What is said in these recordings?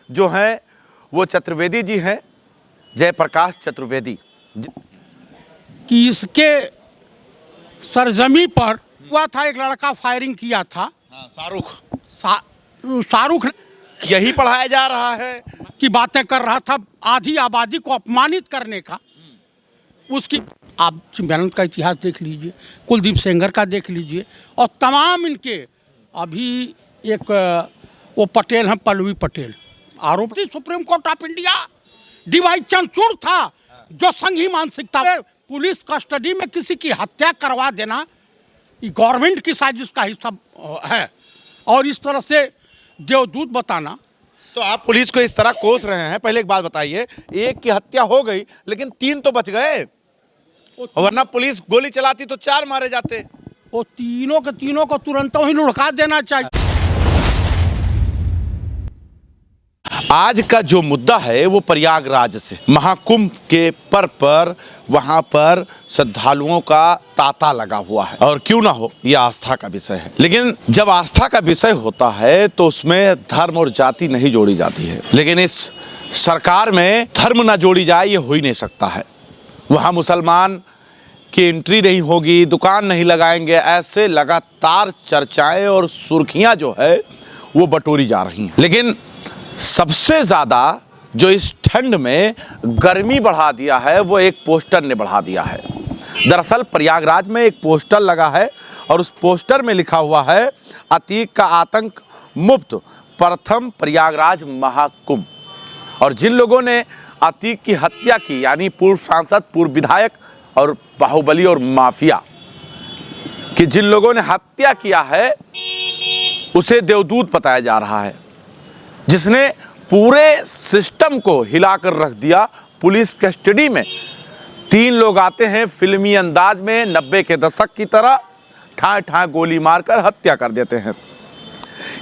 जो हैं वो चतुर्वेदी जी हैं, जयप्रकाश चतुर्वेदी। कि इसके सरजमी पर हुआ था, एक लड़का फायरिंग किया था। शाहरुख यही पढ़ाया जा रहा है की बातें कर रहा था, आधी आबादी को अपमानित करने का। उसकी आप चिंपारण का इतिहास देख लीजिए, कुलदीप सेंगर का देख लीजिए, और तमाम इनके अभी एक वो पटेल हैं, पल्लवी पटेल, आरोपी Supreme Court of India. DY Chandrachud था जो संघी मानसिकता में पुलिस कस्टडी में किसी की हत्या करवा देना, ये गवर्नमेंट की साजिश का हिस्सा है। और इस तरह से देवदूत बताना। तो आप पुलिस को इस तरह कोस रहे हैं। पहले एक बात बताइए, एक की हत्या हो गई लेकिन 3 तो बच गए, वरना पुलिस गोली चलाती तो 4 मारे जाते। वो तीनों के तीनों को तुरंत ही लुढ़का देना चाहिए। आज का जो मुद्दा है वो प्रयागराज से महाकुंभ के पर्व पर वहां पर श्रद्धालुओं का तांता लगा हुआ है, और क्यों ना हो, यह आस्था का विषय है। लेकिन जब आस्था का विषय होता है तो उसमें धर्म और जाति नहीं जोड़ी जाती है। लेकिन इस सरकार में धर्म ना जोड़ी जाए ये हो ही नहीं सकता है। वहां मुसलमान की एंट्री नहीं होगी, दुकान नहीं लगाएंगे, ऐसे लगातार चर्चाएं और सुर्खियां जो है वो बटोरी जा रही हैं। लेकिन सबसे ज़्यादा जो इस ठंड में गर्मी बढ़ा दिया है वो एक पोस्टर ने बढ़ा दिया है। दरअसल प्रयागराज में एक पोस्टर लगा है और उस पोस्टर में लिखा हुआ है, अतीक का आतंक मुक्त प्रथम प्रयागराज महाकुंभ। और जिन लोगों ने अतीक की हत्या की, यानी पूर्व सांसद, पूर्व विधायक और बाहुबली और माफिया कि जिन लोगों ने हत्या किया है, उसे देवदूत बताया जा रहा है, जिसने पूरे सिस्टम को हिलाकर रख दिया। पुलिस कस्टडी में 3 लोग आते हैं, फिल्मी अंदाज में 90 के दशक की तरह ठाह ठाह गोली मारकर हत्या कर देते हैं।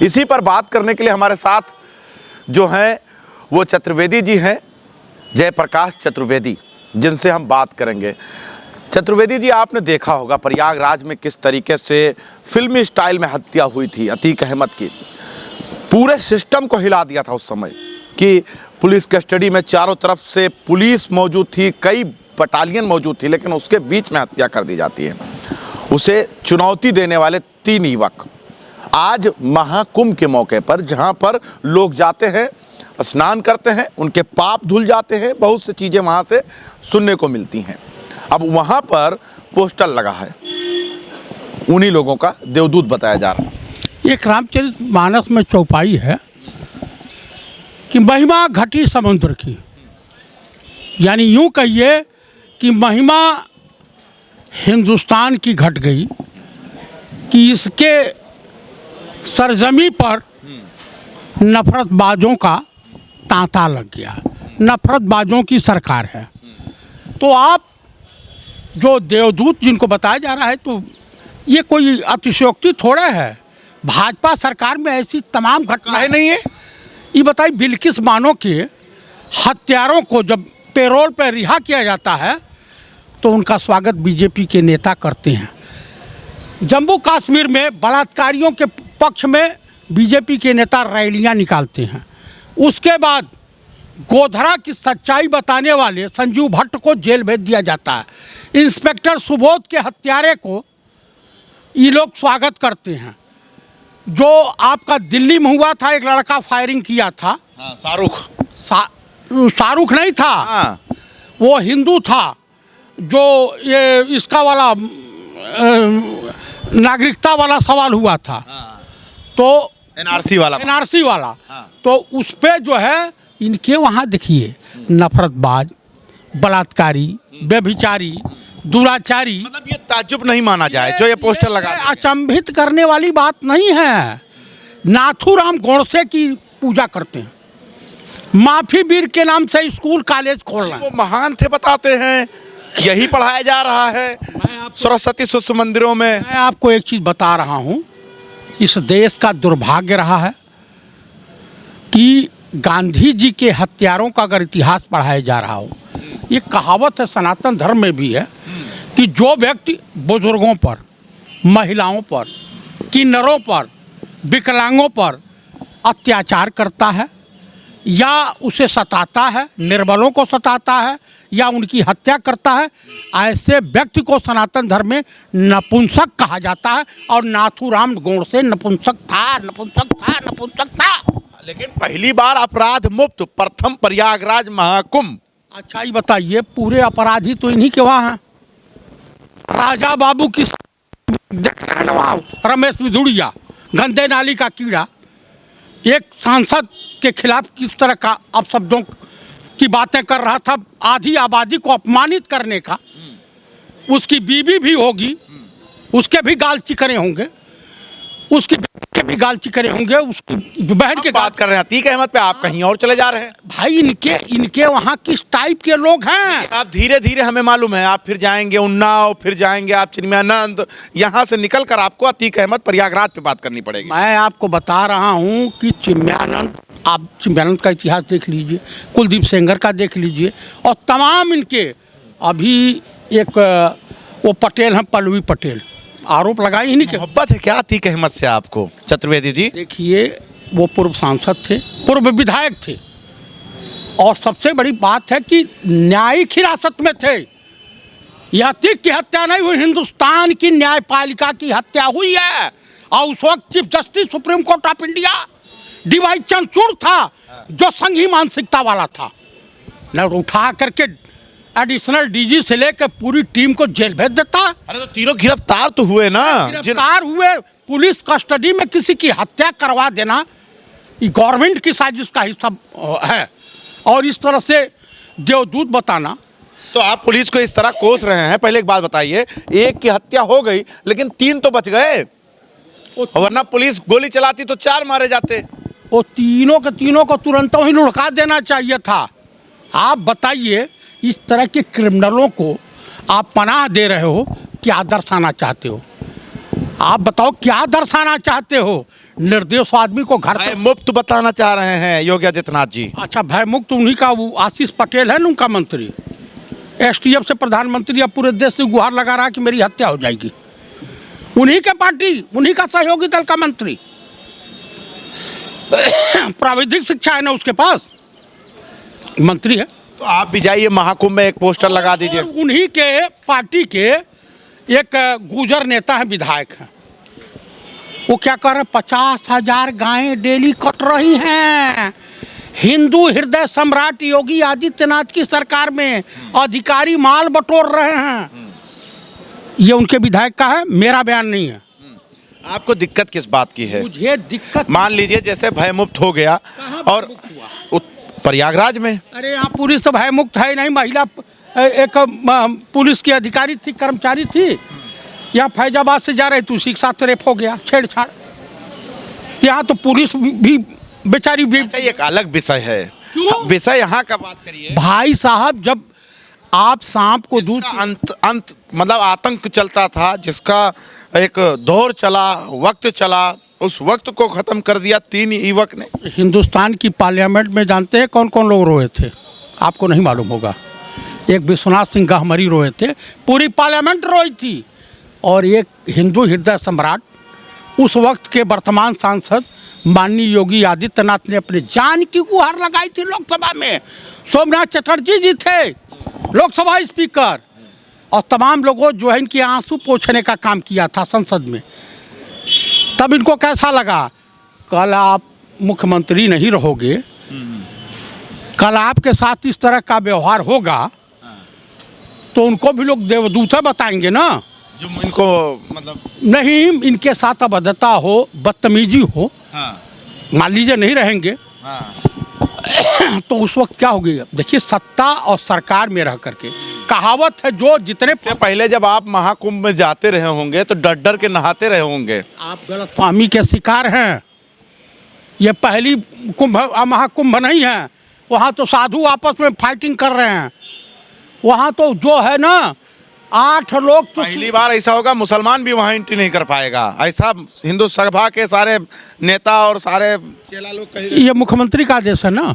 इसी पर बात करने के लिए हमारे साथ जो हैं वो चतुर्वेदी जी हैं, जयप्रकाश चतुर्वेदी, जिनसे हम बात करेंगे। चतुर्वेदी जी, आपने देखा होगा प्रयागराज में किस तरीके से फिल्मी स्टाइल में हत्या हुई थी अतीक अहमद की। पूरे सिस्टम को हिला दिया था उस समय कि पुलिस कस्टडी में चारों तरफ से पुलिस मौजूद थी, कई बटालियन मौजूद थी, लेकिन उसके बीच में हत्या कर दी जाती है। उसे चुनौती देने वाले 3 युवक आज महाकुंभ के मौके पर, जहां पर लोग जाते हैं, स्नान करते हैं, उनके पाप धुल जाते हैं, बहुत सी चीज़ें वहां से सुनने को मिलती हैं। अब वहां पर पोस्टर लगा है, उन्हीं लोगों का देवदूत बताया जा रहा है। एक रामचरितमानस में चौपाई है कि महिमा घटी समुद्र की, यानी यूं कहिए कि महिमा हिंदुस्तान की घट गई कि इसके सरजमी पर नफरतबाजों का तांता लग गया। नफरतबाजों की सरकार है। तो आप जो देवदूत जिनको बताया जा रहा है, तो ये कोई अतिशयोक्ति थोड़ा है। भाजपा सरकार में ऐसी तमाम घटनाएं नहीं है। ये बताइए, बिल्किस बानो के हत्यारों को जब पेरोल पर रिहा किया जाता है तो उनका स्वागत बीजेपी के नेता करते हैं। जम्मू कश्मीर में बलात्कारियों के पक्ष में बीजेपी के नेता रैलियां निकालते हैं। उसके बाद गोधरा की सच्चाई बताने वाले संजीव भट्ट को जेल भेज दिया जाता है। इंस्पेक्टर सुबोध के हत्यारे को ये लोग स्वागत करते हैं। जो आपका दिल्ली में हुआ था, एक लड़का फायरिंग किया था, शाहरुख नहीं था। वो हिंदू था। जो ये इसका वाला नागरिकता वाला सवाल हुआ था, तो एनआरसी वाला, तो उस पे जो है इनके वहाँ देखिए नफरतबाज, बलात्कारी, व्यभिचारी, दुराचारी, मतलब ये ताज्जुब नहीं माना जाए जो ये पोस्टर लगा। अचंभित करने वाली बात नहीं है। नाथूराम गोडसे की पूजा करते हैं, माफी वीर के नाम से स्कूल कॉलेज खोल रहे हैं। वो महान थे बताते हैं, यही पढ़ाया जा रहा है सरस्वती शिशु मंदिरों में। मैं आपको एक चीज बता रहा हूँ, इस देश का दुर्भाग्य रहा है कि गांधी जी के हत्यारों का अगर इतिहास पढ़ाया जा रहा हो, ये कहावत है सनातन धर्म में भी है कि जो व्यक्ति बुजुर्गों पर, महिलाओं पर, किन्नरों पर, विकलांगों पर अत्याचार करता है, या उसे सताता है, निर्बलों को सताता है या उनकी हत्या करता है, ऐसे व्यक्ति को सनातन धर्म में नपुंसक कहा जाता है। और नाथूराम गोडसे नपुंसक था, नपुंसक था, नपुंसक था। लेकिन पहली बार अपराध मुक्त प्रथम प्रयागराज महाकुंभ। अच्छा ये बताइए, पूरे अपराधी तो इन्हीं के वहाँ हैं। राजा बाबू की रमेश बिधुड़िया, गंदे नाली का कीड़ा, एक सांसद के खिलाफ किस तरह का अपशब्दों की बातें कर रहा था, आधी आबादी को अपमानित करने का। उसकी बीवी भी होगी, उसके भी गाल चिकने होंगे, उसकी बहन के भी गाल चिकने होंगे, उसकी बहन के बात कर रहे हैं अतीक अहमद पे, आप कहीं और चले जा रहे हैं। भाई इनके वहाँ किस टाइप के लोग हैं। आप धीरे धीरे, हमें मालूम है, आप फिर जाएंगे उन्नाव, फिर जाएंगे आप चिन्मयानंद, यहाँ से निकल कर आपको अतीक अहमद प्रयागराज पे बात करनी पड़ेगी। मैं आपको बता रहा हूँ कि चिन्मयानंद, आप चिन्मयानंद का इतिहास देख लीजिए, कुलदीप सेंगर का देख लीजिए, और तमाम इनके अभी एक वो पटेल हैं, पल्लवी पटेल, आरोप लगाए इन्हीं के। मोहब्बत है क्या अतीक अहमद से आपको चतुर्वेदी जी? देखिए, वो पूर्व सांसद थे, पूर्व विधायक थे, और सबसे बड़ी बात है कि न्यायिक हिरासत में थे। यह अतीक की हत्या नहीं हुई, हिंदुस्तान की न्यायपालिका की हत्या हुई है। और उस वक्त chief justice Supreme Court of India DY Chandrachud था, जो संघी मानसिकता वाला था। न उठा करके एडिशनल डीजी से लेकर पूरी टीम को जेल भेज देता। अरे तो तीनों गिरफ्तार तो हुए ना। गिरफ्तार हुए, पुलिस कस्टडी में किसी की हत्या करवा देना ये गवर्नमेंट की साजिश का हिस्सा है। और इस तरह से देवदूत बताना। तो आप पुलिस को इस तरह कोस रहे हैं। पहले एक बात बताइए, एक की हत्या हो गई लेकिन 3 तो बच गए, वरना पुलिस गोली चलाती तो 4 मारे जाते। वो तीनों के तीनों को तुरंत ही लुढ़का देना चाहिए था। आप बताइए, इस तरह के क्रिमिनलों को आप पनाह दे रहे हो, क्या दर्शाना चाहते हो? आप बताओ क्या दर्शाना चाहते हो? निर्दोष आदमी को घर भय मुक्त बताना चाह रहे हैं योगी आदित्यनाथ जी। अच्छा, भय मुक्त उन्हीं का, वो आशीष पटेल है ना उनका मंत्री, एसटीएफ से प्रधानमंत्री, अब पूरे देश से गुहार लगा रहा कि मेरी हत्या हो जाएगी। उन्हीं के पार्टी, उन्हीं का सहयोगी दल का मंत्री, प्राविधिक शिक्षा है ना उसके पास, मंत्री है। तो आप भी जाइए महाकुंभ में एक पोस्टर लगा दीजिए। उन्हीं के पार्टी के एक गुजर नेता है, विधायक है, वो क्या कर रहे हैं, 50,000 गायें डेली कट रही हैं। हिंदू हृदय सम्राट योगी आदित्यनाथ की सरकार में अधिकारी माल बटोर रहे हैं। ये उनके विधायक का है, मेरा बयान नहीं है। आपको दिक्कत किस बात की है? मुझे दिक्कत, मान लीजिए जैसे भय मुक्त हो गया और प्रयागराज में, अरे यहाँ पुलिस तो भय मुक्त है नहीं। महिला एक पुलिस की अधिकारी थी, कर्मचारी थी, यहाँ फैजाबाद से जा रही थी, उसी के साथ रेप हो गया, छेड़छाड़। यहाँ तो पुलिस भी बेचारी भी। अच्छा, एक अलग विषय है, विषय यहाँ का बात करिए भाई साहब। जब आप सांप को दूध, अंत मतलब आतंक चलता था, जिसका एक दौर चला, वक्त चला, उस वक्त को खत्म कर दिया 3 युवक ने। हिंदुस्तान की पार्लियामेंट में जानते हैं कौन कौन लोग रोए थे? आपको नहीं मालूम होगा। एक विश्वनाथ सिंह गहमरी रोए थे, पूरी पार्लियामेंट रोई थी। और एक हिंदू हृदय सम्राट, उस वक्त के वर्तमान सांसद माननीय योगी आदित्यनाथ ने अपने जान की गुहार लगाई थी लोकसभा में। सोमनाथ चटर्जी जी थे लोकसभा स्पीकर, और तमाम लोगों जो है इनके आंसू पोंछने का काम किया था संसद में। तब इनको कैसा लगा? कल आप मुख्यमंत्री नहीं रहोगे, कल आपके साथ इस तरह का व्यवहार होगा, तो उनको भी लोग देवदूत बताएंगे ना। जो इनको मतलब नहीं, इनके साथ अभद्रता हो, बदतमीजी हो, मान लीजिए नहीं रहेंगे, तो उस वक्त क्या होगी? देखिए, सत्ता और सरकार में रह करके, कहावत है, जो जितने से पहले जब आप महाकुंभ में जाते रहे होंगे तो डर डर के नहाते रहे होंगे। आप गलतफहमी के शिकार हैं। ये पहली महाकुंभ नहीं है। वहाँ तो साधु आपस में फाइटिंग कर रहे हैं। वहाँ तो जो है ना, 8 लोग तो पहली बार ऐसा होगा मुसलमान भी वहाँ एंट्री नहीं कर पाएगा, ऐसा हिंदू सभा के सारे नेता और सारे चेला लोग कह। ये मुख्यमंत्री का आदेश है ना।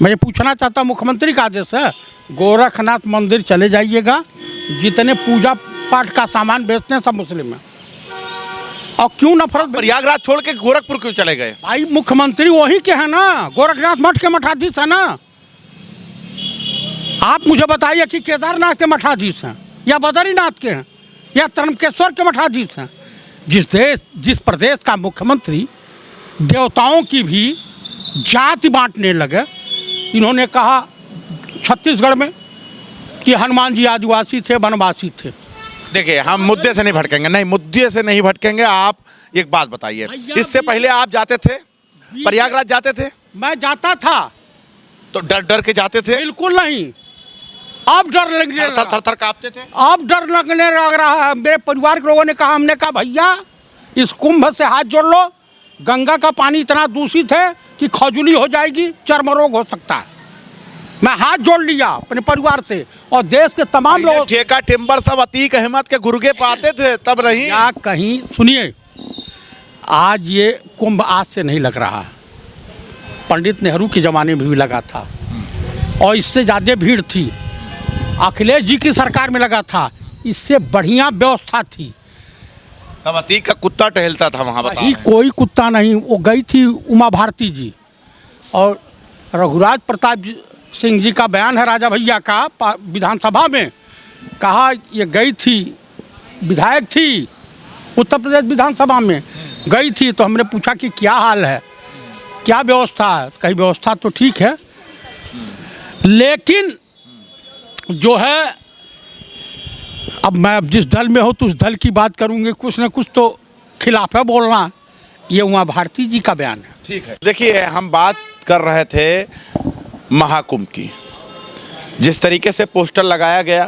मैं ये पूछना चाहता हूँ, मुख्यमंत्री का आदेश है। गोरखनाथ मंदिर चले जाइएगा, जितने पूजा पाठ का सामान बेचते हैं सब मुस्लिम हैं। और क्यों नफरत? प्रयागराज छोड़ के गोरखपुर क्यों चले गए? भाई मुख्यमंत्री वही के हैं ना, गोरखनाथ मठ के मठाधीश है ना। आप मुझे बताइए कि केदारनाथ के मठाधीश हैं या बद्रीनाथ के हैं या त्र्यंबकेश्वर के मठाधीश हैं? जिस प्रदेश का मुख्यमंत्री देवताओं की भी जाति बांटने लगे, इन्होंने कहा छत्तीसगढ़ में कि हनुमान जी आदिवासी थे, वनवासी थे। देखिए, हम मुद्दे से नहीं भटकेंगे, नहीं मुद्दे से नहीं भटकेंगे। आप एक बात बताइए, इससे पहले आप जाते थे प्रयागराज? जाते थे? मैं जाता था। तो डर डर के जाते थे? बिल्कुल नहीं। अब डर लगने लगा। थर थर कांपते थे? अब डर लगने लग रहा है। मेरे परिवार के लोगों ने कहा, हमने कहा भैया इस कुंभ से हाथ जोड़ लो, गंगा का पानी इतना दूषित है कि खजुली हो जाएगी, चर्म रोग हो सकता है। मैं हाथ जोड़ लिया अपने परिवार से और देश के तमाम लोग। ठेका टिम्बर सब अतीक अहमद के गुर्गे पाते थे, तब नहीं या कहीं सुनिए, आज ये कुंभ आज से नहीं लग रहा, पंडित नेहरू के ज़माने में भी लगा था और इससे ज़्यादा भीड़ थी। अखिलेश जी की सरकार में लगा था, इससे बढ़िया व्यवस्था थी। तब अतीक का कुत्ता टहलता था वहाँ, वही कोई कुत्ता नहीं। वो गई थी उमा भारती जी और रघुराज प्रताप सिंह जी का बयान है, राजा भैया का, विधानसभा में कहा ये गई थी, विधायक थी उत्तर प्रदेश विधानसभा में गई थी। तो हमने पूछा कि क्या हाल है, क्या व्यवस्था है? कहीं व्यवस्था तो ठीक है, लेकिन जो है, अब मैं जिस दल में हूँ तो उस दल की बात करूँगी, कुछ न कुछ तो खिलाफ है बोलना। ये उमा भारती जी का बयान है। ठीक है, देखिए हम बात कर रहे थे महाकुंभ की। जिस तरीके से पोस्टर लगाया गया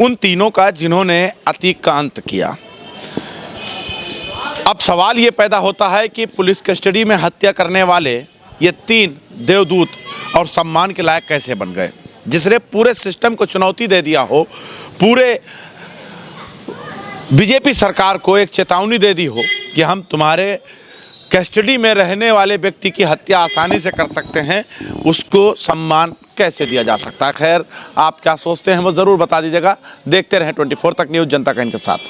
उन तीनों का जिन्होंने अतीक का अंत किया, अब सवाल ये पैदा होता है कि पुलिस कस्टडी में हत्या करने वाले ये तीन देवदूत और सम्मान के लायक कैसे बन गए, जिसने पूरे सिस्टम को चुनौती दे दिया हो, पूरे बीजेपी सरकार को एक चेतावनी दे दी हो कि हम तुम्हारे कस्टडी में रहने वाले व्यक्ति की हत्या आसानी से कर सकते हैं, उसको सम्मान कैसे दिया जा सकता है। खैर, आप क्या सोचते हैं वो ज़रूर बता दीजिएगा। देखते रहें 24 तक न्यूज़, जनता का इनके साथ।